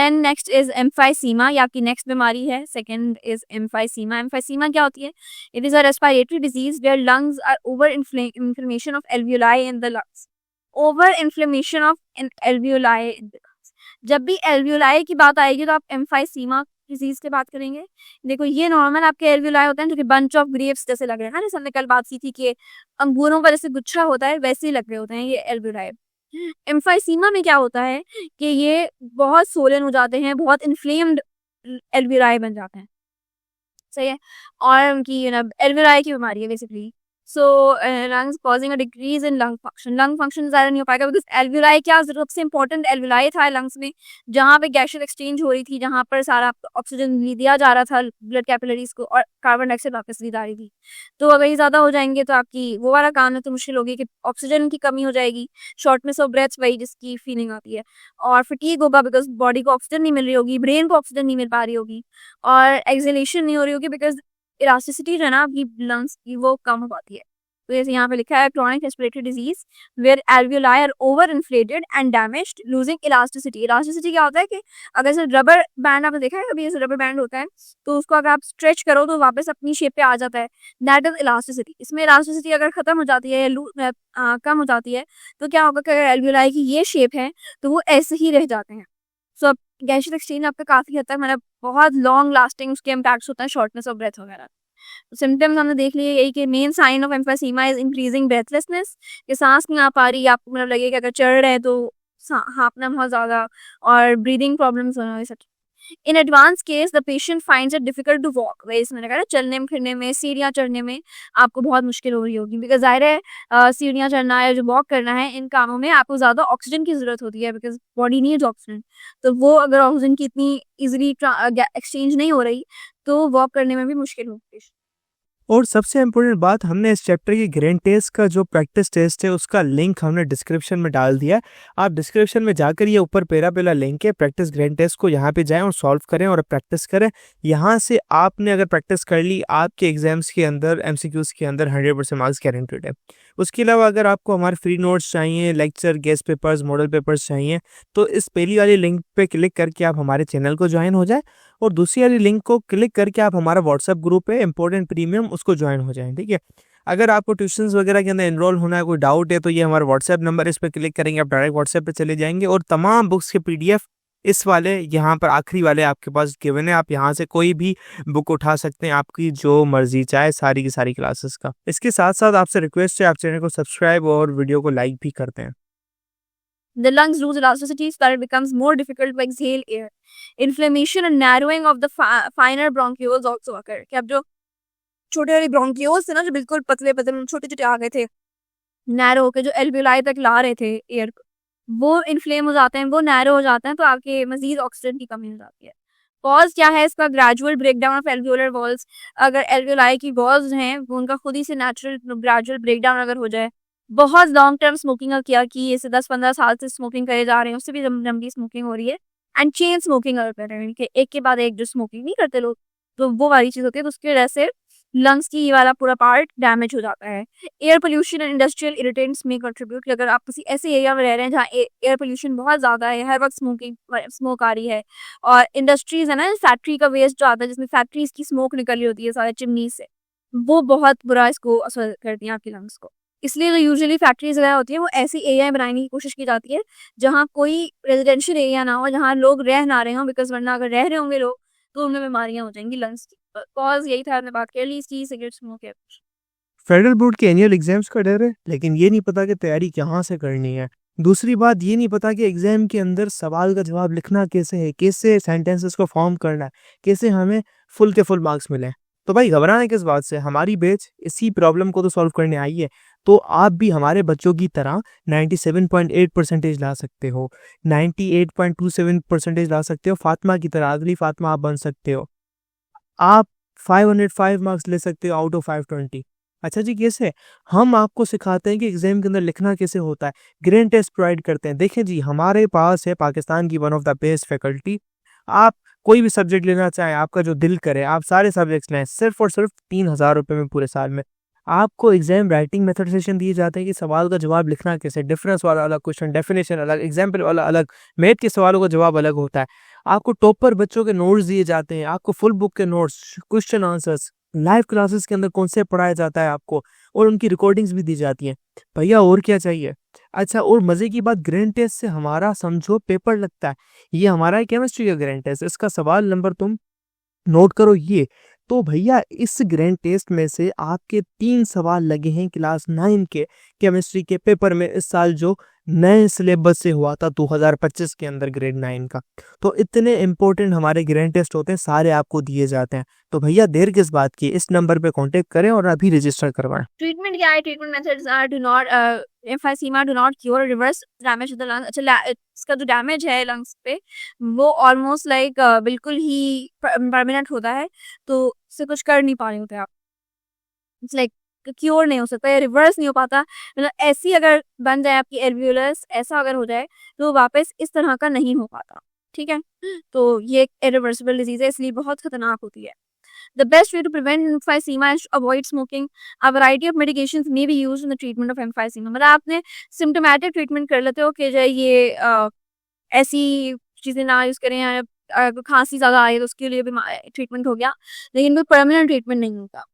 Then next is emphysema, ये आपकी next बीमारी है। Second is emphysema. एम्फाइसीमा क्या होती है? It is a respiratory disease where lungs are over inflammation of alveoli in the lungs. Over inflammation of alveoli. जब भी alveoli की बात आएगी तो आप एम्फाइसीमा डिजीज की बात करेंगे। देखो ये नॉर्मल आपके एल्वियोलाई होते हैं जो कि बंच ऑफ ग्रेप्स जैसे लग रहे हैं ना, जैसे हमने कल बात की थी कि अंगूरों का जैसे गुच्छा होता है वैसे ही लग रहे होते हैं ये एल्वियोलाई। एम्फाइसीमा में क्या होता है कि ये बहुत सोलन हो जाते हैं, बहुत इन्फ्लेम्ड एल्वियोलाई बन जाते हैं, सही है। और उनकी एल्वियोलाई की बीमारी है basically. So lungs causing a decrease in lung function ज़्यादा नहीं हो पाएगा बिकॉज एल्वियोलाई क्या सबसे इंपॉर्टेंट एल्वियोलाई था लंग्स में, जहाँ पे गैसेस एक्सचेंज हो रही थी, जहाँ पर सारा ऑक्सीजन दिया जा रहा था ब्लड कैपिलरीज को और कार्बन डाइऑक्साइड वापस दी जा रही थी। तो अगर ये ज़्यादा हो जाएंगे तो आपकी वो वाला काम है तो मुश्किल होगी कि ऑक्सीजन की कमी हो जाएगी, शॉर्टनेस ऑफ ब्रेथ वही जिसकी फीलिंग आती है, और फटीग होगा बिकॉज बॉडी को ऑक्सीजन नहीं मिल रही होगी, ब्रेन को ऑक्सीजन नहीं मिल पा रही होगी, और एक्सहेलेशन नहीं हो रही होगी बिकॉज इलास्टिसिटी जो है ना आपकी लंग्स की वो कम हो पाती है। तो जैसे यहाँ पे लिखा है chronic respiratory disease where alveoli are over inflated and damaged losing elasticity. Elasticity क्या होता है कि अगर जैसे रबर बैंड आपने देखा है कभी, जैसे रबर बैंड होता है तो उसको अगर आप स्ट्रेच करो तो वापस अपनी शेप पे आ जाता है, दैट इज इलास्टिसिटी। इसमें इलास्टिसिटी अगर खत्म हो जाती है या कम हो जाती है तो क्या होगा कि अगर एल्वियोलाई की ये शेप है तो वो ऐसे ही रह जाते हैं। सो अब गैसेस एक्सचेंज आपका काफी हद तक मतलब बहुत लॉन्ग लास्टिंग उसके इम्पैक्ट्स होता है, शॉर्टनेस ऑफ ब्रेथ वगैरह। सिम्टम्स हमने देख लिए यही कि main sign of emphysema is increasing breathlessness, कि सांस नहीं आ पा रही, आपको मतलब लगेगा अगर चढ़ रहे हैं तो हाँफना बहुत ज्यादा, और ब्रीदिंग प्रॉब्लम्स होना सच। In advance case the patient finds it difficult to walk, वैसे मैंने कहा चलने फिरने में, सीढ़ियाँ चढ़ने में आपको बहुत मुश्किल हो रही होगी बिकॉज जाहिर है सीढ़ियाँ चढ़ना या जो वॉक करना है इन कामों में आपको ज्यादा ऑक्सीजन की जरूरत होती है बिकॉज बॉडी नीड्स ऑक्सीजन। तो वो अगर ऑक्सीजन की इतनी इजिली एक्सचेंज नहीं हो रही तो वॉक करने में भी मुश्किल होगी। और सबसे इम्पोर्टेंट बात, हमने इस चैप्टर की ग्रेन टेस्ट का जो प्रैक्टिस टेस्ट है उसका लिंक हमने डिस्क्रिप्शन में डाल दिया। आप डिस्क्रिप्शन में जाकर ये ऊपर पहला लिंक है प्रैक्टिस ग्रेन टेस्ट को, यहाँ पे जाएं और सॉल्व करें और प्रैक्टिस करें। यहाँ से आपने अगर प्रैक्टिस कर ली आपके एग्जाम्स के अंदर MCQs के अंदर 100% मार्क्स गारंटेड है। उसके अलावा अगर आपको हमारे फ्री नोट्स चाहिए, lecture, guest papers, model papers चाहिए तो इस पहली वाली लिंक पे क्लिक करके आप हमारे चैनल को ज्वाइन हो जाए, और दूसरी वाली लिंक को क्लिक करके आप हमारा व्हाट्सएप ग्रुप है इम्पोर्टेंट प्रीमियम उसको ज्वाइन हो जाएं, ठीक है। अगर आपको ट्यूशंस वगैरह के अंदर एनरोल होना है, कोई डाउट है तो ये हमारा व्हाट्सएप नंबर है, इस पर क्लिक करेंगे आप डायरेक्ट व्हाट्सएप पे चले जाएंगे, और तमाम बुक्स के PDF इस वाले यहाँ पर आखिरी वाले आपके पास गिवन है। आप यहाँ से कोई भी बुक उठा सकते हैं आपकी जो मर्जी चाहे, सारी की सारी क्लासेस का। इसके साथ साथ आपसे रिक्वेस्ट है आप चैनल को सब्सक्राइब और वीडियो को लाइक भी करते हैं। The lungs lose elasticity so that it becomes more difficult to exhale air. Inflammation and narrowing of the finer bronchioles also occur. कि अब जो छोटे वाले ब्रोंकियोल्स थे ना जो बिल्कुल पतले पतले छोटे छोटे आ गए थे, नैरो होकर जो एल्वियोलाई तक ला रहे थे एयर को, वो इन्फ्लेम हो जाते हैं, वो नैरो हो जाते हैं, तो आपके मजीद ऑक्सीजन की कमी हो जाती है। कॉज क्या है इसका? Gradual breakdown of alveolar walls. अगर एल्वियोलाई की वॉल्स हैं वो उनका खुद ही से नेचुरल ग्रेजुअल ब्रेकडाउन अगर हो जाए, बहुत लॉन्ग टर्म स्मोकिंग किया कि जैसे 10-15 साल से स्मोकिंग करे जा रहे हैं, उससे भी लंबी स्मोकिंग हो रही है, एंड चेन स्मोकिंग अगर कर रहे हैं कि एक के बाद एक जो स्मोकिंग नहीं करते लोग, तो वो वाली चीज होती है, तो उसकी वजह से लंग्स की ये वाला पूरा पार्ट डैमेज हो जाता है। Air pollution and industrial irritants में कंट्रीब्यूट। अगर आप किसी ऐसे एरिया में रह रहे हैं जहाँ एयर पोल्यूशन बहुत ज्यादा है, हर वक्त स्मोक आ रही है, और इंडस्ट्रीज है ना, फैक्ट्री का वेस्ट जो आता है जिसमें फैक्ट्रीज की स्मोक निकल रही होती है सारे चिमनी से, वो बहुत बुरा इसको असर करती है आपकी लंग्स को। इसलिए जो यूजुअली फैक्ट्रीज वगैरह होती है वो ऐसी एरिया बनाने की कोशिश की जाती है जहाँ कोई रेजिडेंशियल एरिया ना हो, जहाँ लोग रह ना रहे हो, बिकॉज वरना अगर रह रहे होंगे लोग तो उनमें बीमारियां हो जाएंगी लंग्स की। कॉज यही था, हमने बात कर ली इसकी, सिगरेट स्मोक है। फेडरल बोर्ड के एनुअल एग्जाम्स का डर है, लेकिन ये नहीं पता कि तैयारी कहाँ से करनी है। दूसरी बात ये नहीं पता कि एग्जाम के अंदर सवाल का जवाब लिखना कैसे है, कैसे सेंटेंसेस को फॉर्म करना है, कैसे हमें फुल के फुल मार्क्स मिले। तो भाई घबराना किस बात से, हमारी बैच इसी प्रॉब्लम को तो सॉल्व करने आई है। तो आप भी हमारे बच्चों की तरह 97.8% ला सकते हो, 98.27% ला सकते हो, फातिमा की तरह, आदली फातिमा आप बन सकते हो, आप 505 मार्क्स ले सकते हो आउट ऑफ 520। अच्छा जी, कैसे? हम आपको सिखाते हैं कि एग्जाम के अंदर लिखना कैसे होता है, ग्रेन टेस्ट प्रोवाइड करते हैं। देखें जी, हमारे पास है पाकिस्तान की one of the best faculty. आप कोई भी सब्जेक्ट लेना चाहें, आपका जो दिल करे, आप सारे सब्जेक्ट्स लें, सिर्फ और सिर्फ 3,000 रुपये में पूरे साल में। आपको एग्जाम राइटिंग मेथड सेशन दिए जाते हैं कि सवाल का जवाब लिखना कैसे, डिफरेंस वाला अलग क्वेश्चन, डेफिनेशन अलग, एग्जाम्पल वाला अलग, मैथ के सवालों का जवाब अलग होता है। आपको टॉपर बच्चों के नोट्स दिए जाते हैं, आपको फुल बुक के notes, question answers, live classes के अंदर कॉन्सेप्ट पढ़ाया जाता है आपको, और उनकी रिकॉर्डिंग्स भी दी जाती हैं। भैया और क्या चाहिए। अच्छा, और मज़े की बात, ग्रैंड टेस्ट से हमारा समझो पेपर लगता है। ये हमारा है केमिस्ट्री का ग्रैंड टेस्ट, इसका सवाल नंबर तुम नोट करो ये। तो भैया इस ग्रैंड टेस्ट में से आपके 3 सवाल लगे हैं क्लास 9 के केमिस्ट्री के पेपर में इस साल, जो नए सिलेबस से हुआ था 2025 के अंदर ग्रेड 9 का। तो इतने इंपॉर्टेंट हमारे ग्रैंड टेस्ट होते हैं, सारे आपको दिए जाते हैं। तो भैया देर किस बात की, इस नंबर पे कांटेक्ट करें और अभी रजिस्टर करवाएं। ट्रीटमेंट क्या है? Treatment methods are do not emphysema do not cure reverse damage to the lungs. अच्छा, इसका जो डैमेज है लंग्स पे वो ऑलमोस्ट लाइक बिल्कुल ही परमानेंट होता है, तो उससे कुछ कर नहीं पा रहे होते आप। इट्स लाइक क्योर नहीं हो सकता या रिवर्स नहीं हो पाता। मतलब ऐसी अगर बन जाए आपकी एल्वियोलस, ऐसा अगर हो जाए तो वापस इस तरह का नहीं हो पाता। ठीक है, तो ये एक इरिवर्सिबल डिजीज है, इसलिए बहुत खतरनाक होती है। The best way to prevent emphysema is to avoid smoking. A variety of medications may be used in the treatment of emphysema. मतलब आपने सिम्टोमेटिक ट्रीटमेंट कर लेते हो कि जो ये ऐसी चीज़ें ना यूज़ करें, या खांसी ज़्यादा आई तो उसके लिए भी ट्रीटमेंट हो गया, लेकिन कोई परमानेंट ट्रीटमेंट नहीं होता।